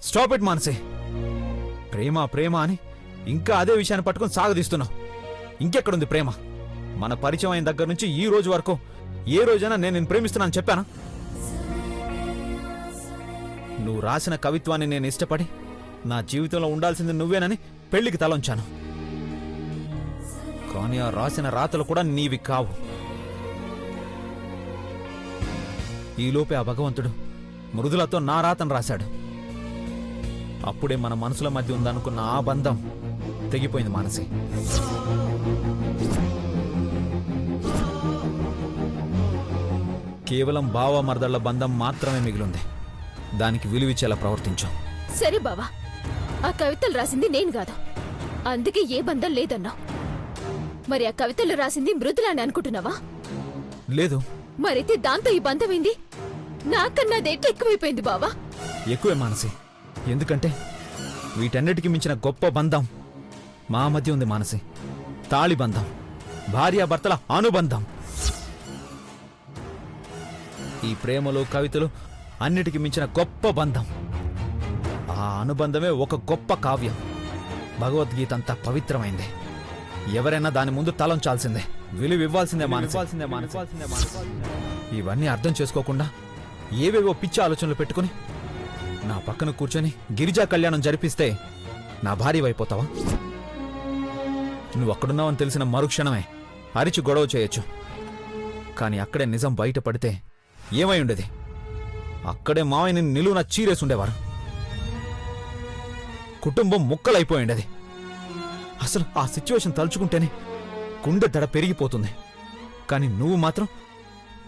Stop it Manasi. ప్రేమ ప్రేమ అని ఇంకా అదే విషయాన్ని పట్టుకుని సాగదీస్తున్నావు. ఇంకెక్కడుంది ప్రేమ? మన పరిచయం అయిన దగ్గర నుంచి ఈ రోజు వరకు ఏ రోజైనా నేను నిన్ను ప్రేమిస్తున్నాను చెప్పానా? నువ్వు రాసిన కవిత్వాన్ని నేను ఇష్టపడి నా జీవితంలో ఉండాల్సింది నువ్వేనని పెళ్లికి తలంచాను. కానీ ఆ రాసిన రాతలు కూడా నీవి కావు. ఈలోపే ఆ భగవంతుడు మృదులతో నా రాతను రాశాడు. అప్పుడే మన మనసుల మధ్య ఉందనుకున్న ఆ బంధం తెగిపోయింది మానసి. కేవలం బావమర్దళ్ల బంధం మాత్రమే మిగిలింది. దానికి విలువిచ్చేలా ప్రవర్తించాం. సరే బావా, ఆ కవితలు రాసింది నేను కాదు, అందుకే ఏ బంధం లేదన్నా. మరి ఆ కవితలు రాసింది మృదుల అని అనుకుంటున్నావా? లేదు. మరైతే దాంతో ఈ బంధం ఏంది? నాకన్నా అదేంటి ఎక్కువైపోయింది బావా. ఎక్కువే మానసి. ఎందుకంటే వీటన్నిటికీ మించిన గొప్ప బంధం మా మధ్య ఉంది మానసి. తాళి బంధం, భార్యాభర్తల అనుబంధం. ఈ ప్రేమలు కవితలు అన్నిటికీ మించిన గొప్ప బంధం. ఆ అనుబంధమే ఒక గొప్ప కావ్యం. భగవద్గీత అంతా పవిత్రమైంది. ఎవరైనా దాని ముందు తలంచాల్సిందే, విలువివ్వాల్సిందే మానసి. ఇవన్నీ అర్థం చేసుకోకుండా ఏవేవో పిచ్చి ఆలోచనలు పెట్టుకుని నా పక్కన కూర్చొని గిరిజా కళ్యాణం జరిపిస్తే నా భార్యవైపోతావా? నువ్వు అక్కడున్నావని తెలిసిన మరుక్షణమే అరిచి గొడవ చేయొచ్చు. కానీ అక్కడే నిజం బయటపడితే ఏమై ఉండేది? అక్కడే మావయ్యని నిలువున చీరేసుండేవారు. కుటుంబం ముక్కలైపోయిండేది. అసలు ఆ సిచ్యువేషన్ తలుచుకుంటేనే గుండె దడ పెరిగిపోతుంది. కానీ నువ్వు మాత్రం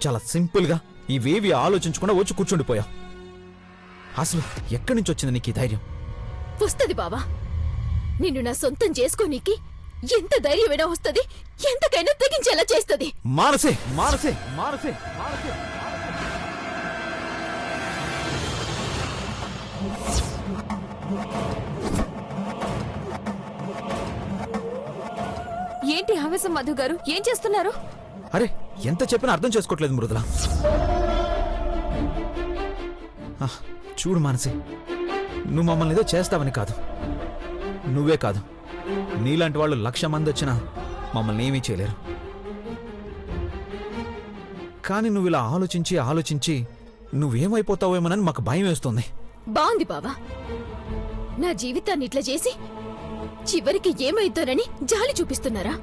చాలా సింపుల్గా ఇవేవి ఆలోచించకుండా వచ్చి కూర్చుండిపోయావు. అసలు ఎక్కడి నుంచి వచ్చింది నీకు ఈ ధైర్యం? వస్తది బావా, నిన్ను నా సొంతం చేసుకోనీకి ఎంత ధైర్యమైనా వస్తది, ఎంతకైనా తెగించేలా చేస్తది. మానసే మానసే మానసే మానసే ఏంటి ఆవేశం మధు గారు? ఏం చేస్తున్నారు? అరే, ఎంత చెప్పినా అర్థం చేసుకోవట్లేదు మృదుల. చూడు మానసి, నువ్వు మమ్మల్ని ఏదో చేస్తావని కాదు, నువ్వే కాదు, నీలాంటి వాళ్ళు 1,00,000 మంది వచ్చినా మమ్మల్ని ఏమీ చేయలేరు. కానీ నువ్వు ఇలా ఆలోచించి ఆలోచించి నువ్వేమైపోతావేమోనని మాకు భయం వేస్తుంది. బాగుంది బావా, నా జీవితాన్ని ఇట్లా చేసి చివరికి ఏమైతానని జాలి చూపిస్తున్నారా?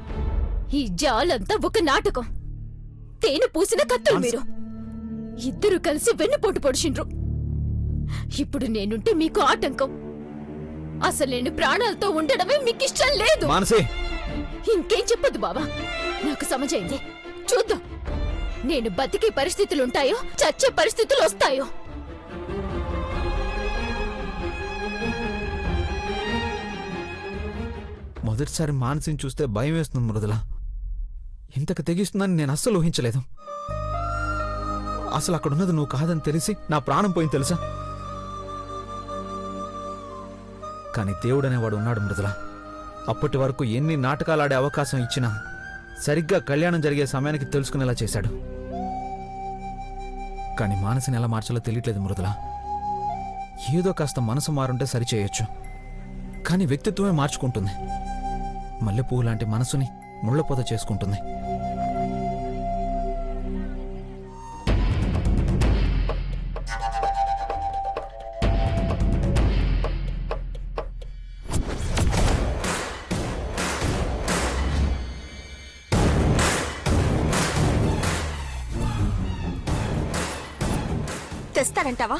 ఈ జాలంతా ఒక నాటకం. తేనె పూసిన కత్తులు మీరు. ఇద్దరు కలిసి వెన్నుపోటు పొడిచిండ్రు. ఇప్పుడు నేనుంటే మీకు ఆటంకం. అసలు నేను ప్రాణాలతో ఉండడమే మీకు ఇష్టం లేదు. ఇంకేం చెప్పొద్దు బావా, నాకు సమజైంది. చూద్దాం, నేను బతికే పరిస్థితులుంటాయో చచ్చే పరిస్థితులు వస్తాయో. మొదటిసారి మానసిని చూస్తే భయం వేస్తుంది మృదుల. ఇంతకు తెగిస్తుందని నేను అస్సలు ఊహించలేదు. అసలు అక్కడున్నది నువ్వు కాదని తెలిసి నా ప్రాణం పోయింది తెలుసా? కానీ దేవుడనేవాడు ఉన్నాడు మృదుల. అప్పటి వరకు ఎన్ని నాటకాలాడే అవకాశం ఇచ్చినా సరిగ్గా కళ్యాణం జరిగే సమయానికి తెలుసుకునేలా చేశాడు. కానీ మానసిని ఎలా మార్చాలో తెలియట్లేదు మృదుల. ఏదో కాస్త మనసు మారుంటే సరిచేయొచ్చు, కానీ వ్యక్తిత్వమే మార్చుకుంటుంది. మల్లెపువ్వు లాంటి మనసుని ముళ్లపోత చేసుకుంటుంది. తెస్తారంటావా?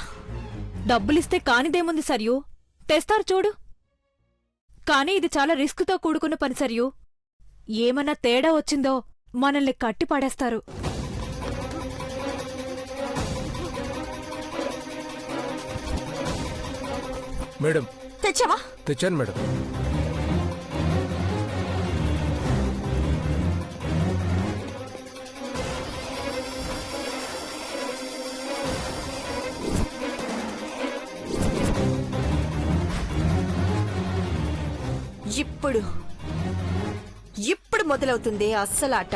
డబ్బులిస్తే కానిదేముంది సరియు, తెస్తారు చూడు. కానీ ఇది చాలా రిస్క్తో కూడుకున్న పని సరియు. ఏమన్నా తేడా వచ్చిందో మనల్ని కట్టి పడేస్తారు. మేడం, తెచ్చావా? తెచ్చాను మేడం. ఇప్పుడు మొదలవుతుంది అస్సలాట.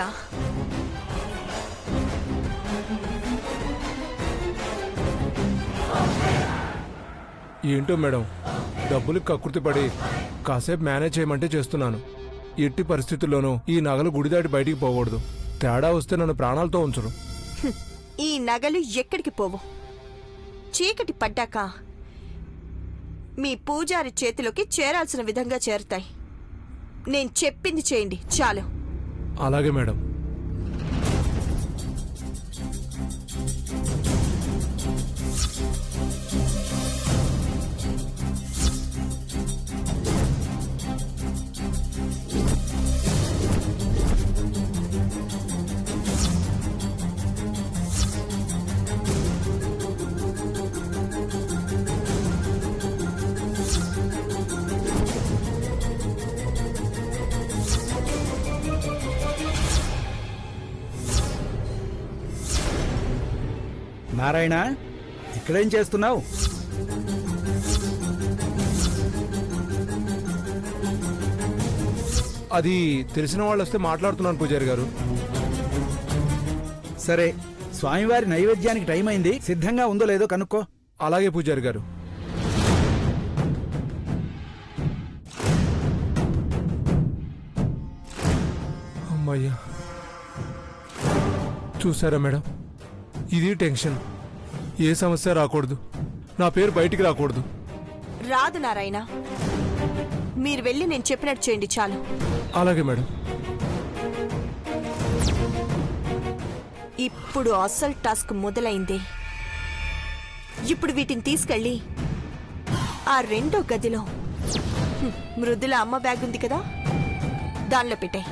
ఏంటో మేడం, డబ్బులు కక్కుర్తి పడి కాసేపు మేనేజ్ చేయమంటే చేస్తున్నాను. ఎట్టి పరిస్థితుల్లోనూ ఈ నగలు గుడి దాటి బయటికి పోకూడదు. తేడా వస్తే నన్ను ప్రాణాలతో ఉంచరు. ఈ నగలు ఎక్కడికి పోవు. చీకటి పడ్డాక మీ పూజారి చేతిలోకి చేరాల్సిన విధంగా చేరుతాయి. నేను చెప్పింది చేయండి చాలు. అలాగే మేడం. నారాయణ, ఇక్కడేం చేస్తున్నావు? అది తెలిసిన వాళ్ళు వస్తే మాట్లాడుతున్నాను పూజారి గారు. సరే, స్వామివారి నైవేద్యానికి టైం అయింది. సిద్ధంగా ఉందో లేదో కనుక్కో. అలాగే పూజారి గారు. అమ్మయ్యా, చూసారా మేడం, ఇది టెన్షన్. ఏ సమస్య రాకూడదు, నా పేరు బయటికి రాకూడదు. రాదు నారాయణ, మీరు వెళ్ళి నేను చెప్పినట్టు చేయండి చాలు. అలాగే మేడం. ఇప్పుడు అసలు టాస్క్ మొదలైంది. ఇప్పుడు వీటిని తీసుకెళ్ళి ఆ రెండో గదిలో మృదుల అమ్మ బ్యాగ్ ఉంది కదా, దానిలో పెట్టాయి.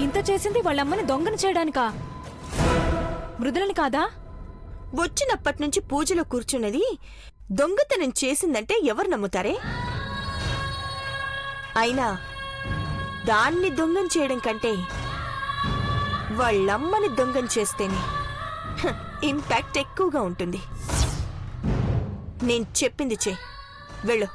ఇంత చేసింది వాళ్ళమ్మని దొంగను చేయడానికా? మృదులని కాదా? వచ్చినప్పటి నుంచి పూజలో కూర్చున్నది దొంగతనం చేసిందంటే ఎవరు నమ్ముతారే? అయినా దాన్ని దొంగం చేయడం కంటే వాళ్ళమ్మని దొంగం చేస్తేనే ఇంపాక్ట్ ఎక్కువగా ఉంటుంది. నేను చెప్పింది చెయ్యి, వెళ్ళు.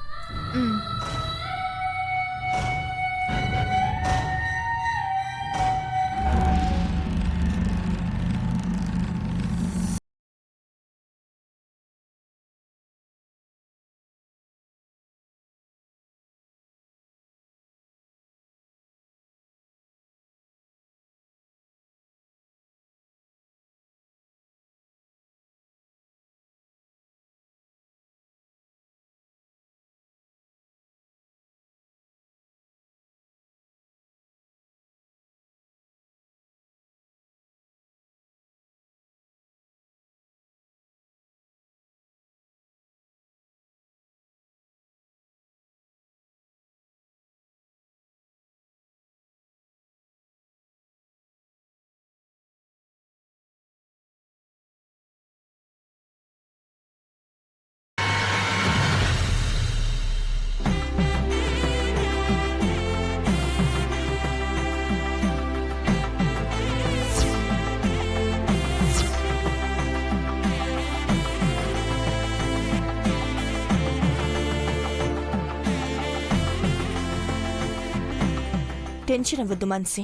టెన్షన్ అవ్వద్దు మాన్సి,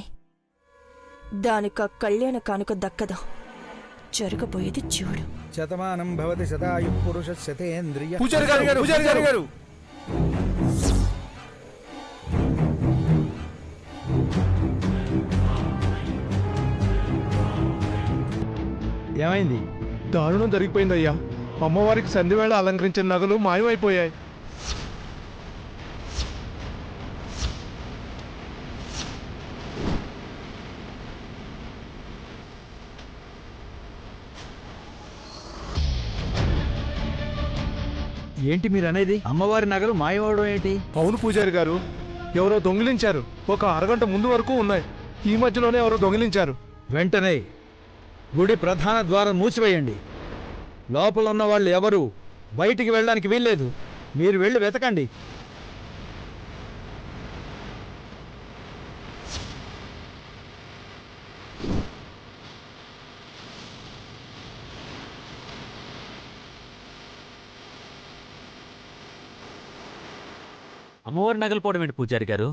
దానిక కళ్యాణ కానుక దక్కదు. జరగబోయేది చూడు. శతమానం భవతి శతాయు పురుష శతేంద్రియ. పూజారి గారు, పూజారి గారు. ఏమైంది? దారుణం జరిగిపోయిందయ్యా. అమ్మవారికి సంధివేళ అలంకరించిన నగలు మాయమైపోయాయి. ఏంటి మీరు అనేది? అమ్మవారి నగలు మాయమవడం ఏంటి? అవును పూజారి గారు, ఎవరో దొంగిలించారు. ఒక అరగంట ముందు వరకు ఉన్నాయి. ఈ మధ్యలోనే ఎవరో దొంగిలించారు. వెంటనే గుడి ప్రధాన ద్వారం మూసివేయండి. లోపల ఉన్న వాళ్ళు ఎవరు బయటికి వెళ్ళడానికి వీల్లేదు. మీరు వెళ్ళి వెతకండి. అమ్మవారి నగలు పోవడం ఏంటి పూజారి గారు?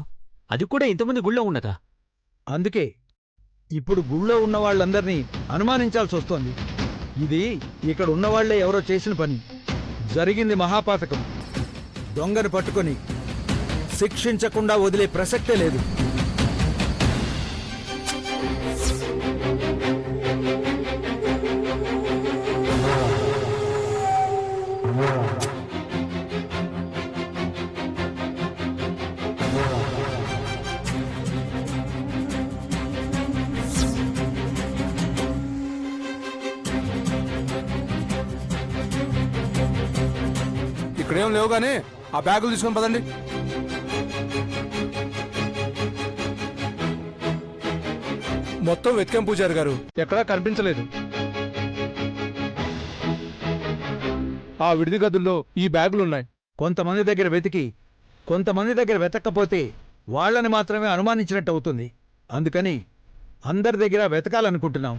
అది కూడా ఇంతమంది గుళ్ళో ఉన్నదా? అందుకే ఇప్పుడు గుళ్ళో ఉన్న వాళ్ళందరినీ అనుమానించాల్సి వస్తోంది. ఇది ఇక్కడ ఉన్నవాళ్లే ఎవరో చేసిన పని. జరిగింది మహాపాతకం. దొంగను పట్టుకొని శిక్షించకుండా వదిలే ప్రసక్తే లేదు. ఇక్కడేం లేవు కానీ ఆ బ్యాగులు తీసుకొని పదండి. మొత్తం వెతికాం పూజారి గారు, ఎక్కడా కనిపించలేదు. ఆ విడిది గదుల్లో ఈ బ్యాగులున్నాయి. కొంతమంది దగ్గర వెతికి కొంతమంది దగ్గర వెతకపోతే వాళ్ళని మాత్రమే అనుమానించినట్టు అవుతుంది. అందుకని అందరి దగ్గర వెతకాలనుకుంటున్నాం.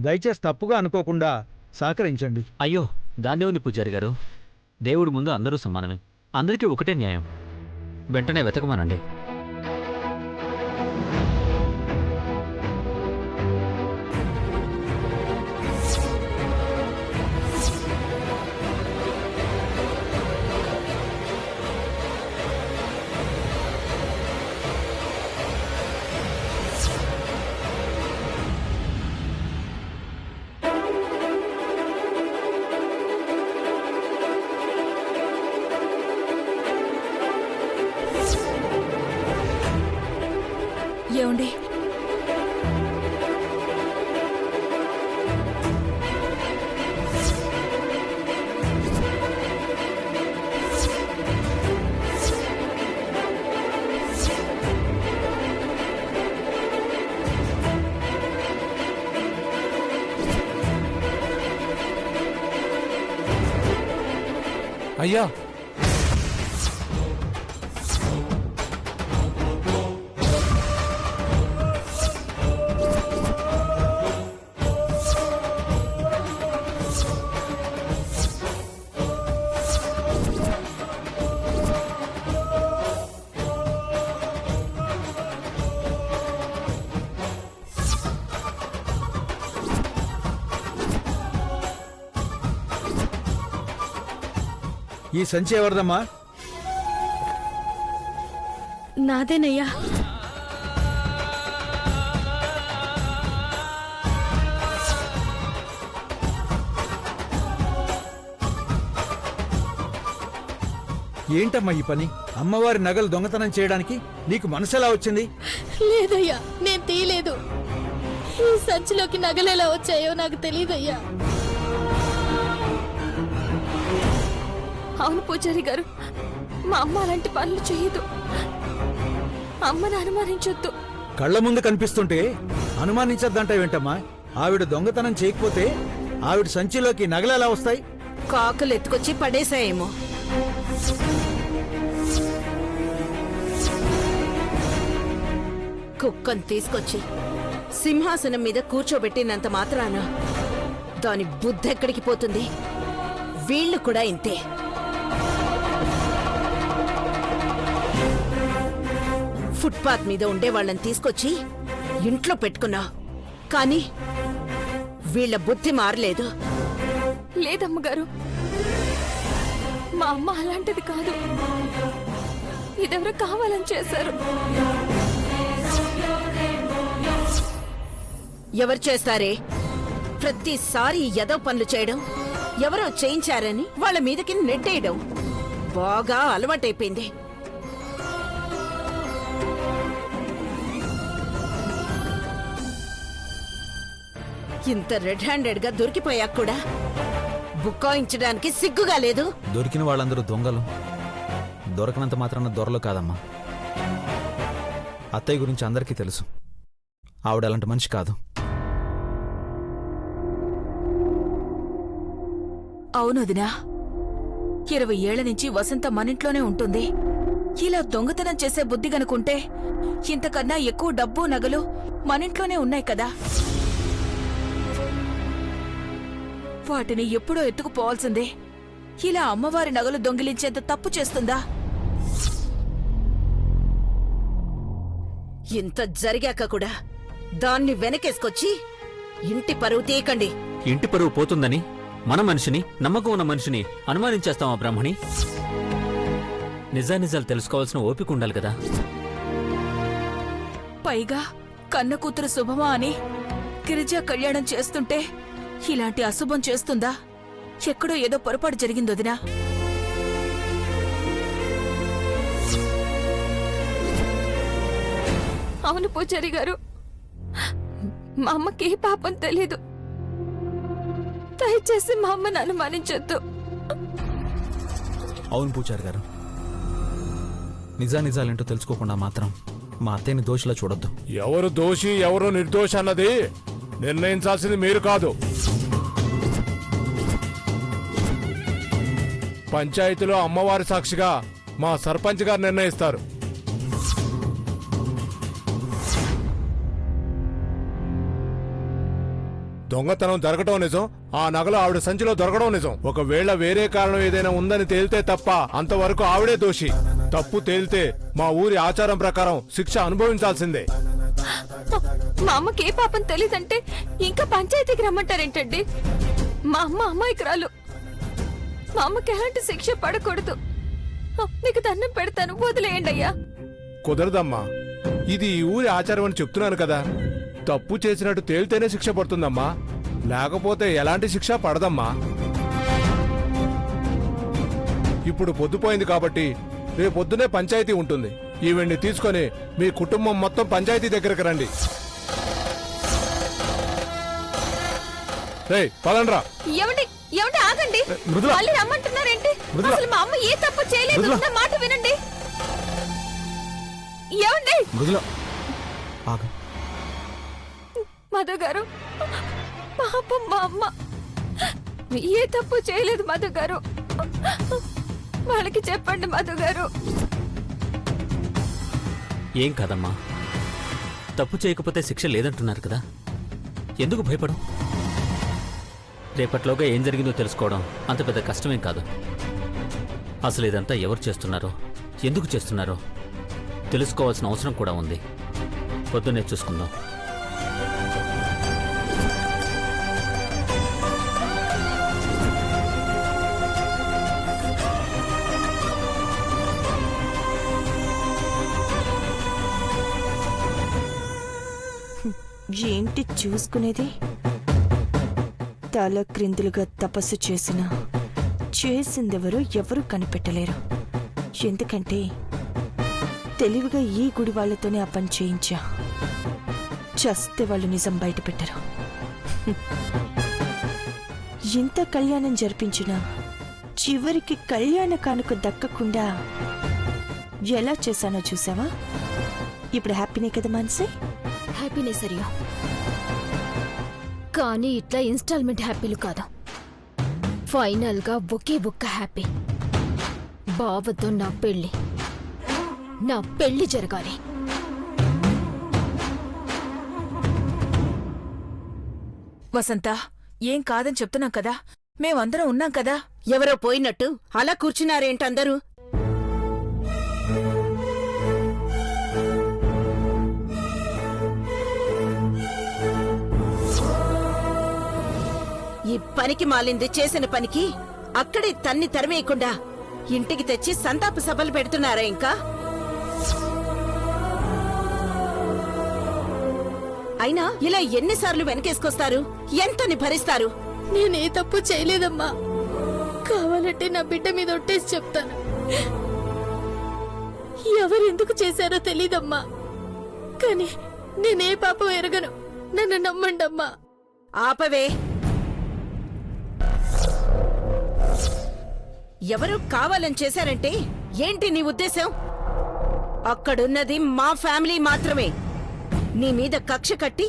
దయచేసి తప్పుగా అనుకోకుండా సహకరించండి. అయ్యో దాన్నే ఉంది పూజారి గారు. దేవుడి ముందు అందరూ సమానమే. అందరికీ ఒకటే న్యాయం. వెంటనే వెతకమానండి. ఏమండి, అయ్యా, ఈ సంచి ఎవరిదమ్మా? నాదేనయ్యా. ఏంటమ్మా ఈ పని? అమ్మవారి నగలు దొంగతనం చేయడానికి నీకు మనసెలా వచ్చింది? లేదయ్యా, నేను తీయలేదు. ఈ సంచిలోకి నగలెలా వచ్చాయో నాకు తెలియదయ్యా. అవును పూజారి గారు, మా అమ్మ అలాంటి పనులు చేయదు. అమ్మను అనుమానించొద్దు. కళ్ళ ముందు కనిపిస్తుంటే అనుమానించద్దంటావేంటమ్మా? ఆవిడ దొంగతనం చేయకపోతే ఆవిడ సంచిలోకి నగలు ఎలా వస్తాయి? కాకులు ఎత్తుకొచ్చి పడేశాయేమో. కుక్కను తీసుకొచ్చి సింహాసనం మీద కూర్చోబెట్టినంత మాత్రాన దాని బుద్ధి ఎక్కడికి పోతుంది? వీళ్ళు కూడా ఇంతే. ఫుట్పాత్ మీద ఉండే వాళ్ళని తీసుకొచ్చి ఇంట్లో పెట్టుకున్నా, కానీ వీళ్ళ బుద్ధి మారలేదు. లేదమ్మగారు, మా అమ్మ అలాంటిది కాదు. ఇదెవరో కావాలని చేశారు. ఎవరు చేస్తారే? ప్రతిసారి ఎదో పనులు చేయడం, ఎవరో చేయించారని వాళ్ళ మీదకి నెట్టేయడం బాగా అలవాటైపోయింది. ఇంత రెడ్ హ్యాండెడ్ గా దొరికిపోయాక కూడా బుక్కాయించడానికి సిగ్గుగా లేదు. దొరికిన వాళ్ళందరూ దొంగలు, దొరకనంత మాత్రాన దొరలు కాదమ్మా. అత్తయ్య గురించి అందరికీ తెలుసు. ఆవిడ అలాంటి మనిషి కాదు. అవునొదినా, 20 ఏళ్ల నుంచి వసంత మనింట్లోనే ఉంటుంది. ఇలా దొంగతనం చేసే బుద్ధి గనుకుంటే ఇంతకన్నా ఎక్కువ డబ్బు నగలు మనింట్లోనే ఉన్నాయి కదా. వాటిని ఎప్పుడో ఎత్తుకుపోవాల్సిందే. ఇలా అమ్మవారి నగలు దొంగిలించేంత తప్పు చేస్తుందా? ఇంత జరిగాక కూడా దాన్ని వెనకేసుకొచ్చి ఇంటి పరువు తీయకండి. ఇంటి పరువు పోతుందని మన మనిషిని, నమ్మకం ఉన్న మనిషిని అనుమానించేస్తావా బ్రాహ్మణి? నిజానిజాలు తెలుసుకోవాల్సిన ఓపిక ఉండాలి కదా. పైగా కన్న కూతురు శుభమా అని గిరిజా కళ్యాణం చేస్తుంటే ఇలాంటి అశుభం చేస్తుందా? ఎక్కడో ఏదో పొరపాటు జరిగింది వదినా. అవును పూజారి గారు, మా అమ్మకి ఏ పాపం తెలీదు. దయచేసి మా అమ్మని అనుమానించొద్దు. అవును పూజారి గారు, నిజానిజాలేంటో తెలుసుకోకుండా మాత్రం మా అత్తయ్యని దోషిలా చూడొద్దు. ఎవరు దోషి ఎవరు నిర్దోషి అన్నది నిర్ణయించాల్సింది మీరు కాదు. పంచాయతీలో అమ్మవారి సాక్షిగా మా సర్పంచ్ గారు నిర్ణయిస్తారు. దొంగతనం జరగటం నిజం, ఆ నగలు ఆవిడ సంచిలో దొరకడం నిజం. ఒకవేళ వేరే కారణం ఏదైనా ఉందని తేలితే తప్ప అంతవరకు ఆవిడే దోషి. తప్పు తేలితే మా ఊరి ఆచారం ప్రకారం శిక్ష అనుభవించాల్సిందే. మా అమ్మకి ఏ పాపం తెలీదంటే ఇంకా పంచాయతీకి రమ్మంటారేంటండి? మా అమ్మ అమాయకురాలు. మా అమ్మకి ఎలాంటి శిక్ష పడకూడదు. నీకు దండం పెడతాను, వదిలేయండి అయ్యా. కుదరదమ్మా, ఇది ఈ ఊరి ఆచారం అని చెప్తున్నాను కదా. తప్పు చేసినట్టు తేలితేనే శిక్ష పడుతుందమ్మా, లేకపోతే ఎలాంటి శిక్ష పడదమ్మా. ఇప్పుడు పొద్దుపోయింది కాబట్టి రేపొద్దునే పంచాయతీ ఉంటుంది. ఈవెంట్ని తీసుకొని మీ కుటుంబం మొత్తం పంచాయతీ దగ్గరకు రండి. రేయ్ పదండ్రా. ఏమండి ఏమండి ఆగండి, మృదుల. మళ్ళీ రమ్మంటున్నారేంటి? మృదుల. అసలు మా అమ్మ ఏ తప్పు చేయలేదు. మృదుల. నా మాట వినండి. ఏమండి? మృదుల ఆగు. మధు గారు, పాపం మా అమ్మ ఏ తప్పు చేయలేదు మధు గారు. వాళ్ళకి చెప్పండి మధు గారు. ఏం కాదమ్మా, తప్పు చేయకపోతే శిక్ష లేదంటున్నారు కదా, ఎందుకు భయపడం? రేపట్లోగా ఏం జరిగిందో తెలుసుకోవడం అంత పెద్ద కష్టమేం కాదు. అసలు ఇదంతా ఎవరు చేస్తున్నారో, ఎందుకు చేస్తున్నారో తెలుసుకోవాల్సిన అవసరం కూడా ఉంది. పొద్దున్నే చూసుకుందాం. ఏంటి చూసుకునేది? తల క్రిందులుగా తపస్సు చేసిందెవరో ఎవరూ కనిపెట్టలేరు. ఎందుకంటే తెలివిగా ఈ గుడి వాళ్లతోనే ఆ పని చేయించా. చస్తే వాళ్ళు నిజం బయట పెట్టరు. ఇంత కళ్యాణం జరిపించినా చివరికి కళ్యాణ కానుక దక్కకుండా ఎలా చేశానో చూసావా? ఇప్పుడు హ్యాపీనే కదా మనసే? హ్యాపీనే సరియో, కానీ ఇట్లా ఇన్స్టాల్మెంట్ హ్యాపీలు కాదు. ఫైనల్ గా ఒకే ఒక్క హ్యాపీ. బావతో నా పెళ్లి జరగాలి. వసంత, ఏం కాదని చెప్తున్నాం కదా, మేమందరం ఉన్నాం కదా. ఎవరో పోయినట్టు అలా కూర్చున్నారేంటందరూ? ఈ పనికి మాలింది చేసిన పనికి అక్కడే తన్ని తరిమేయకుండా ఇంటికి తెచ్చి సంతాప సభలు పెడుతున్నారా? ఇంకా అయినా ఇలా ఎన్నిసార్లు వెనకేసుకొస్తారు? ఎంతని భరిస్తారు? నేనే తప్పు చేయలేదమ్మా. కావాలంటే నా బిడ్డ మీద ఒట్టేసి చెప్తాను. ఎవరెందుకు చేశారో తెలీదమ్మా, కానీ నేనే పాపం ఎరగను. నన్ను నమ్మండమ్మా. ఆపవే. ఎవరు కావాలని చేశారంటే ఏంటి నీ ఉద్దేశం? అక్కడున్నది మా ఫ్యామిలీ మాత్రమే. నీ మీద కక్ష కట్టి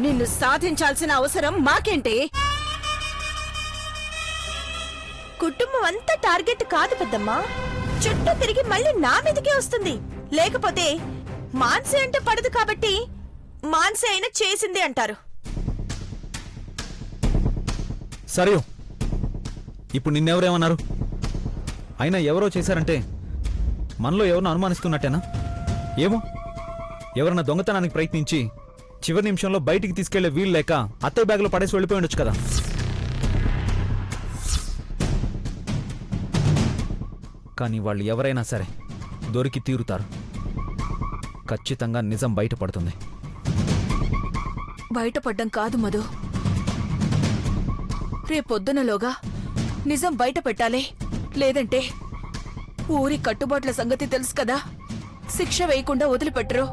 నిన్ను సాధించాల్సిన అవసరం మాకేంటే? కుటుంబం అంతా టార్గెట్ కాదు పెద్దమ్మా. చుట్టూ తిరిగి మళ్ళీ నా మీదకే వస్తుంది. లేకపోతే మాన్సే అంటే పడదు కాబట్టి మాన్సే అయినా చేసింది అంటారు. సరే, ఇప్పుడు నిన్నెవరేమన్నారు? అయినా ఎవరో చేశారంటే మనలో ఎవరిని అనుమానిస్తున్నట్టేనా? ఏమో, ఎవరన్నా దొంగతనానికి ప్రయత్నించి చివరి నిమిషంలో బయటికి తీసుకెళ్లే వీలు లేక అత్తయ్య బ్యాగ్లో పడేసి వెళ్ళిపోయి ఉండొచ్చు కదా. కానీ వాళ్ళు ఎవరైనా సరే దొరికి తీరుతారు. ఖచ్చితంగా నిజం బయటపడుతుంది. బయటపడ్డం కాదు మధు, రేపొద్దునలోగా నిజం బయట పెట్టాలి. లేదంటే ఊరి కట్టుబాట్ల సంగతి తెలుసు కదా, శిక్ష వేయకుండా వదిలిపెట్టరు.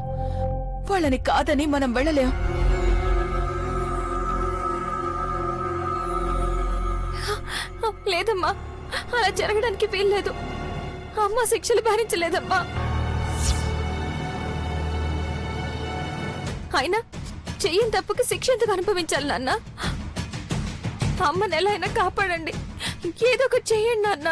వాళ్ళని కాదని మనం వెళ్ళలేం. లేదమ్మా, అలా జరగడానికి వీల్లేదు. అమ్మ శిక్షలు భరించలేదమ్మా. అయినా చెయ్యని తప్పుకి శిక్ష ఎందుకు అనుభవించాలి నాన్న? అమ్మని ఎలా అయినా కాపాడండి, ఏదో ఒకటి చెయ్యండి నాన్న.